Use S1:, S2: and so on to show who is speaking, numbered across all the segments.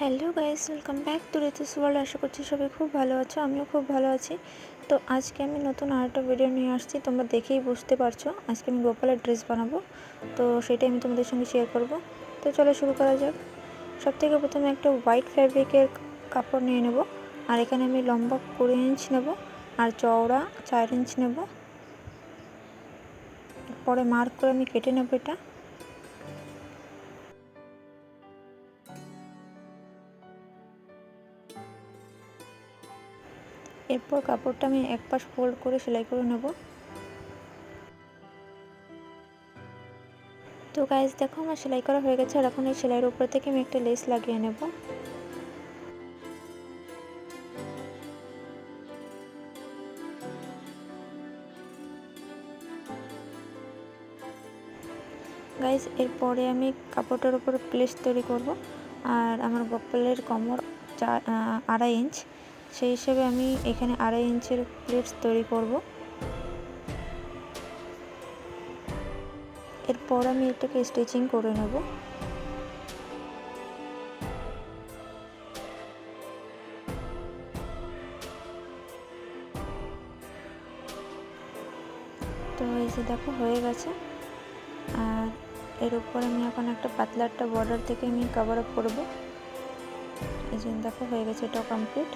S1: Hello guys, welcome back to Ritu's world. আশা করছি সবাই খুব ভালো আছো, আমিও খুব ভালো আছি। তো আজকে আমি নতুন আরেকটা ভিডিও নিয়ে আসছি। তোমরা দেখেই বুঝতে পারছো আজকে আমি গোপালের ড্রেস বানাবো, তো সেটাই আমি তোমাদের সঙ্গে শেয়ার করব। তো চলো শুরু করা যাক। সবথেকে প্রথমে একটা হোয়াইট ফ্যাব্রিকের কাপড় নিয়ে নেব, আর এখানে আমি লম্বা 20 ইঞ্চ নেব আর চওড়া 4 ইঞ্চ নেব। পরে মার্ক করে আমি কেটে নেব এটা। এরপর কাপড়টা আমি এক পাশ ফোল্ড করে সেলাই করে নেব। তো গাইস দেখো, আমার সেলাই করা হয়ে গেছে, আর এখন এই সেলাইয়ের উপর থেকে আমি একটা লেস লাগিয়ে নেব। গাইস এরপরে আমি কাপড়টার উপর প্লেস তৈরি করব, আর আমার গোপালের কোমর 2.5 ইঞ্চ, সেই হিসেবে আমি এখানে 2.5 ইঞ্চের প্লেটস তৈরি করব। এরপর আমি এটাকে স্টিচিং করে নেব। তো এই যে দেখো হয়ে গেছে, আর এর উপর আমি এখন একটা পাতলা একটা বর্ডার থেকে আমি কভার আপ করব। এই যে দেখো হয়ে গেছে, এটাও কমপ্লিট।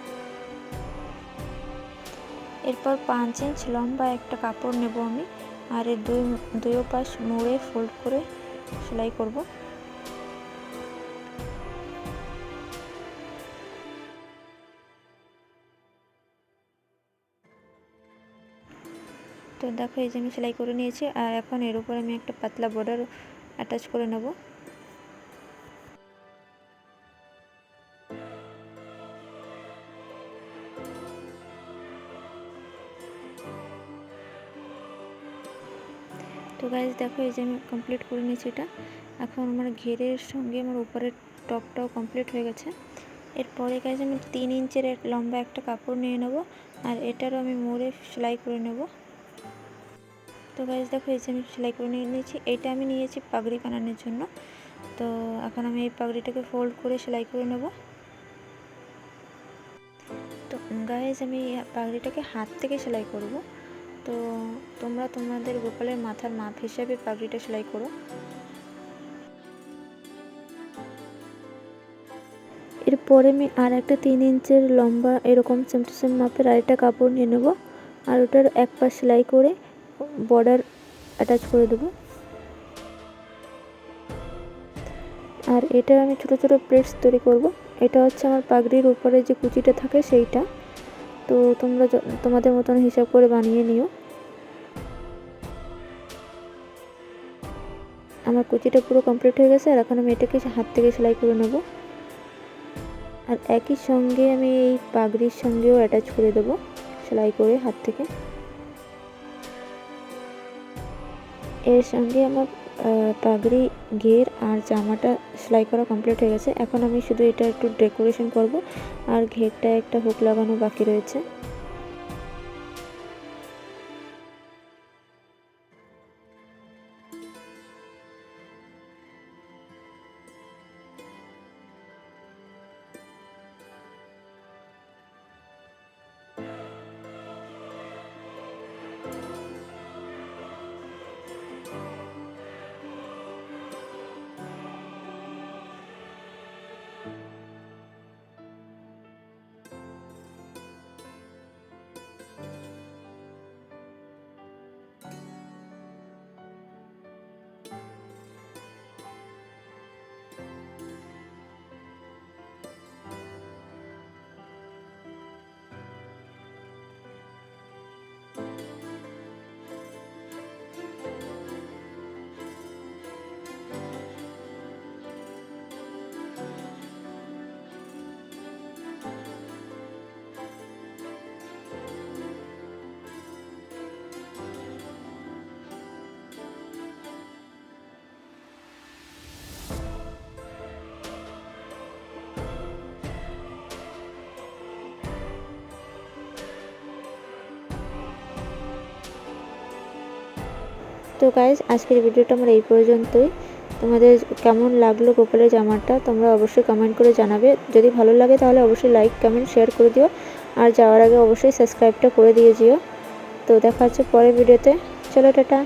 S1: এরপর 5 ইঞ্চ লম্বা একটা কাপড় নেব আমি, আর এর দুই পাশ মুড়ে ফোল্ড করে সেলাই করব। তো দেখো এই যে আমি সেলাই করে নিয়েছি, আর এখন এর উপর আমি একটা পাতলা বর্ডার অ্যাটাচ করে নেব। তো গাইজ দেখো এই যে আমি কমপ্লিট করে নিয়েছি এটা। এখন আমার ঘেরের সঙ্গে আমার উপরের টপটাও কমপ্লিট হয়ে গেছে। এরপরে গাইজ আমি 3 ইঞ্চের লম্বা একটা কাপড় নিয়ে নেব, আর এটারও আমি মুড়ে সেলাই করে নেব। তো গাইজ দেখো এই যে আমি সেলাই করে নিয়েছি। এইটা আমি নিয়েছি পাগড়ি বানানোর জন্য। তো এখন আমি এই পাগড়িটাকে ফোল্ড করে সেলাই করে নেব। তো গাইজ আমি পাগড়িটাকে হাত থেকে সেলাই করব। তো তোমরা তোমাদের গোপালের মাথার মাপ হিসাবে পাগড়িটা সেলাই করো। এরপরে আমি আর একটা 3 ইঞ্চের লম্বা এরকম সেম টু সেম মাপের আরেকটা কাপড় নিয়ে নেব, আর ওটার এক পাশ সেলাই করে বর্ডার অ্যাটাচ করে দেবো। আর এটা আমি ছোট ছোট প্লেটস তৈরি করব। এটা হচ্ছে আমার পাগড়ির উপরে যে কুচিটা থাকে সেইটা। তো তোমরা তোমাদের মতন হিসাব করে বানিয়ে নিও। আমার কুচিটা পুরো কমপ্লিট হয়ে গেছে, আর এখন আমি এটাকে হাত থেকে সেলাই করে নেব। আর একই সঙ্গে আমি এই পাগড়ির সঙ্গেও অ্যাটাচ করে দেব সেলাই করে হাত থেকে। এর সঙ্গে আমার পাগড়ি, ঘের আর জামাটা সেলাই করা কমপ্লিট হয়ে গেছে। এখন আমি শুধু এটা একটু ডেকোরেশন করব, আর ঘেরটা একটা হুক লাগানো বাকি রয়েছে। তো গাইজ আজকের ভিডিওটা আমার এই পর্যন্তই। তোমাদের কেমন লাগলো গোপালের জামাটা তোমরা অবশ্যই কমেন্ট করে জানাবে। যদি ভালো লাগে তাহলে অবশ্যই লাইক কমেন্ট শেয়ার করে দিও, আর যাওয়ার আগে অবশ্যই সাবস্ক্রাইবটা করে দিয়ে যেও। তো দেখা হচ্ছে পরের ভিডিওতে। চলো টাটা।